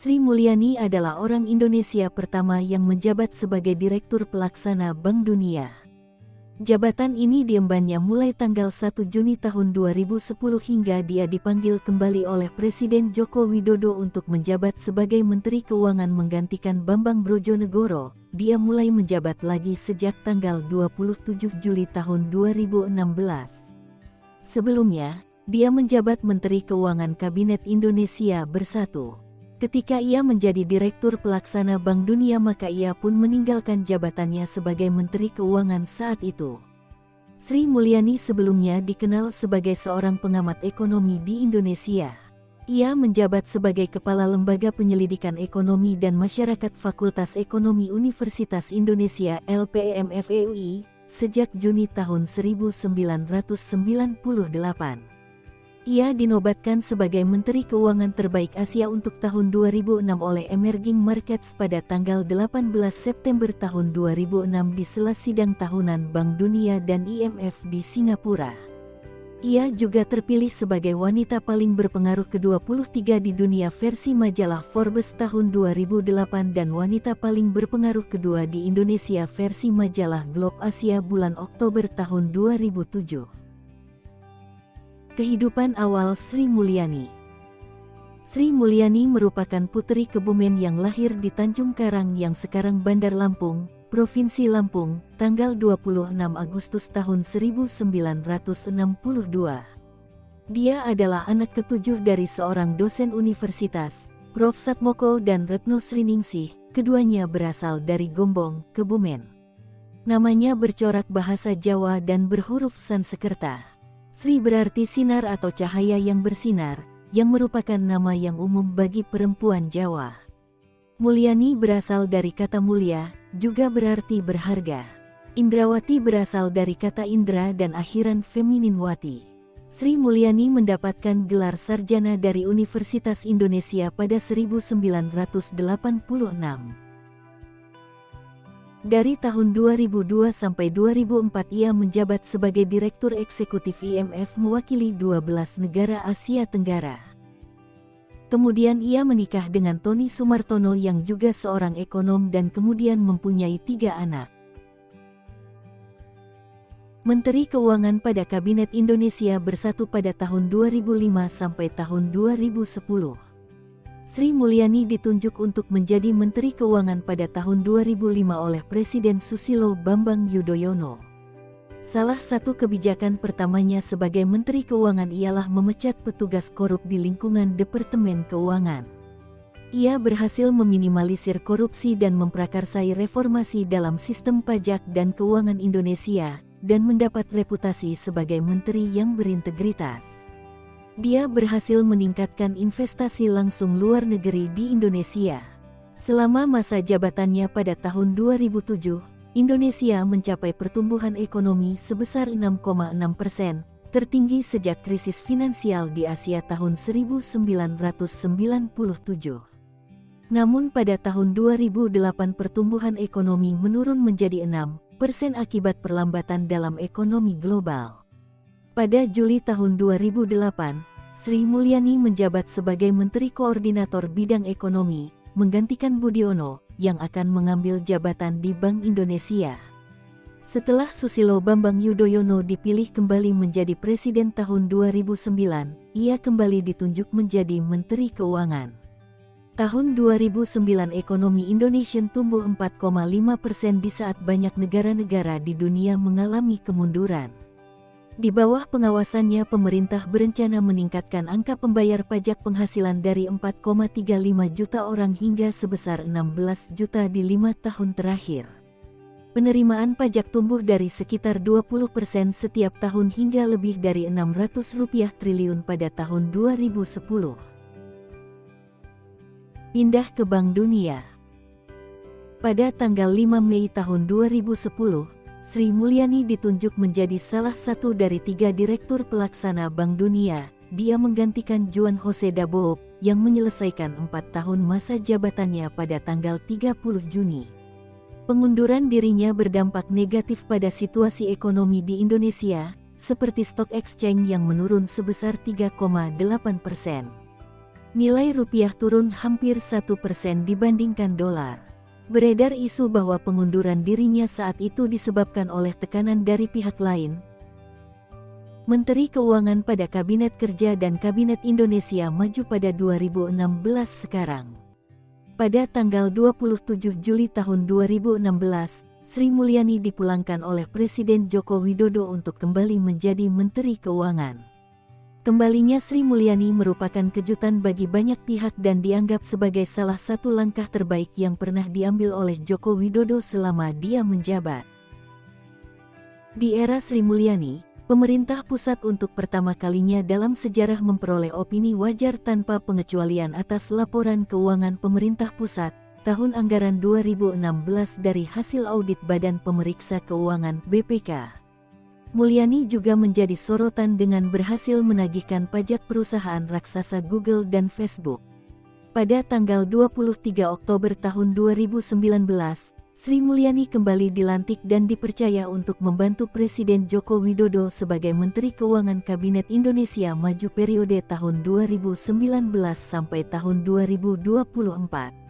Sri Mulyani adalah orang Indonesia pertama yang menjabat sebagai Direktur Pelaksana Bank Dunia. Jabatan ini diembannya mulai tanggal 1 Juni tahun 2010 hingga dia dipanggil kembali oleh Presiden Joko Widodo untuk menjabat sebagai Menteri Keuangan menggantikan Bambang Brojonegoro. Dia mulai menjabat lagi sejak tanggal 27 Juli tahun 2016. Sebelumnya, dia menjabat Menteri Keuangan Kabinet Indonesia Bersatu. Ketika ia menjadi Direktur Pelaksana Bank Dunia maka ia pun meninggalkan jabatannya sebagai Menteri Keuangan saat itu. Sri Mulyani sebelumnya dikenal sebagai seorang pengamat ekonomi di Indonesia. Ia menjabat sebagai Kepala Lembaga Penyelidikan Ekonomi dan Masyarakat Fakultas Ekonomi Universitas Indonesia (LPMFEUI) sejak Juni tahun 1998. Ia dinobatkan sebagai Menteri Keuangan Terbaik Asia untuk tahun 2006 oleh Emerging Markets pada tanggal 18 September tahun 2006 di sela sidang tahunan Bank Dunia dan IMF di Singapura. Ia juga terpilih sebagai wanita paling berpengaruh ke-23 di dunia versi majalah Forbes tahun 2008 dan wanita paling berpengaruh kedua di Indonesia versi majalah Globe Asia bulan Oktober tahun 2007. Kehidupan awal Sri Mulyani. Sri Mulyani merupakan putri Kebumen yang lahir di Tanjung Karang yang sekarang Bandar Lampung, Provinsi Lampung, tanggal 26 Agustus tahun 1962. Dia adalah anak ketujuh dari seorang dosen universitas, Prof. Satmoko dan Retno Sriningsih, keduanya berasal dari Gombong, Kebumen. Namanya bercorak bahasa Jawa dan berhuruf Sansekerta. Sri berarti sinar atau cahaya yang bersinar, yang merupakan nama yang umum bagi perempuan Jawa. Mulyani berasal dari kata mulia, juga berarti berharga. Indrawati berasal dari kata indra dan akhiran feminin wati. Sri Mulyani mendapatkan gelar sarjana dari Universitas Indonesia pada 1986. Dari tahun 2002 sampai 2004 ia menjabat sebagai Direktur Eksekutif IMF mewakili 12 negara Asia Tenggara. Kemudian ia menikah dengan Tony Sumartono yang juga seorang ekonom dan kemudian mempunyai 3 anak. Menteri Keuangan pada Kabinet Indonesia Bersatu pada tahun 2005 sampai tahun 2010. Sri Mulyani ditunjuk untuk menjadi Menteri Keuangan pada tahun 2005 oleh Presiden Susilo Bambang Yudhoyono. Salah satu kebijakan pertamanya sebagai Menteri Keuangan ialah memecat petugas korup di lingkungan Departemen Keuangan. Ia berhasil meminimalisir korupsi dan memprakarsai reformasi dalam sistem pajak dan keuangan Indonesia, dan mendapat reputasi sebagai menteri yang berintegritas. Dia berhasil meningkatkan investasi langsung luar negeri di Indonesia. Selama masa jabatannya pada tahun 2007, Indonesia mencapai pertumbuhan ekonomi sebesar 6,6%, tertinggi sejak krisis finansial di Asia tahun 1997. Namun pada tahun 2008 pertumbuhan ekonomi menurun menjadi 6% akibat perlambatan dalam ekonomi global. Pada Juli tahun 2008, Sri Mulyani menjabat sebagai Menteri Koordinator Bidang Ekonomi, menggantikan Budiono, yang akan mengambil jabatan di Bank Indonesia. Setelah Susilo Bambang Yudhoyono dipilih kembali menjadi Presiden tahun 2009, ia kembali ditunjuk menjadi Menteri Keuangan. Tahun 2009 ekonomi Indonesia tumbuh 4,5% di saat banyak negara-negara di dunia mengalami kemunduran. Di bawah pengawasannya pemerintah berencana meningkatkan angka pembayar pajak penghasilan dari 4,35 juta orang hingga sebesar 16 juta di 5 tahun terakhir. Penerimaan pajak tumbuh dari sekitar 20% setiap tahun hingga lebih dari Rp600 triliun pada tahun 2010. Pindah ke Bank Dunia. Pada tanggal 5 Mei tahun 2010, Sri Mulyani ditunjuk menjadi salah satu dari 3 Direktur Pelaksana Bank Dunia. Dia menggantikan Juan Jose Daboop yang menyelesaikan 4 tahun masa jabatannya pada tanggal 30 Juni. Pengunduran dirinya berdampak negatif pada situasi ekonomi di Indonesia, seperti stock exchange yang menurun sebesar 3,8%. Nilai rupiah turun hampir 1% dibandingkan dolar. Beredar isu bahwa pengunduran dirinya saat itu disebabkan oleh tekanan dari pihak lain. Menteri Keuangan pada Kabinet Kerja dan Kabinet Indonesia Maju pada 2016 sekarang. Pada tanggal 27 Juli tahun 2016, Sri Mulyani dipulangkan oleh Presiden Joko Widodo untuk kembali menjadi Menteri Keuangan. Kembalinya Sri Mulyani merupakan kejutan bagi banyak pihak dan dianggap sebagai salah satu langkah terbaik yang pernah diambil oleh Joko Widodo selama dia menjabat. Di era Sri Mulyani, pemerintah pusat untuk pertama kalinya dalam sejarah memperoleh opini wajar tanpa pengecualian atas laporan keuangan pemerintah pusat tahun anggaran 2016 dari hasil audit Badan Pemeriksa Keuangan (BPK). Mulyani juga menjadi sorotan dengan berhasil menagihkan pajak perusahaan raksasa Google dan Facebook. Pada tanggal 23 Oktober tahun 2019, Sri Mulyani kembali dilantik dan dipercaya untuk membantu Presiden Joko Widodo sebagai Menteri Keuangan Kabinet Indonesia Maju periode tahun 2019 sampai tahun 2024.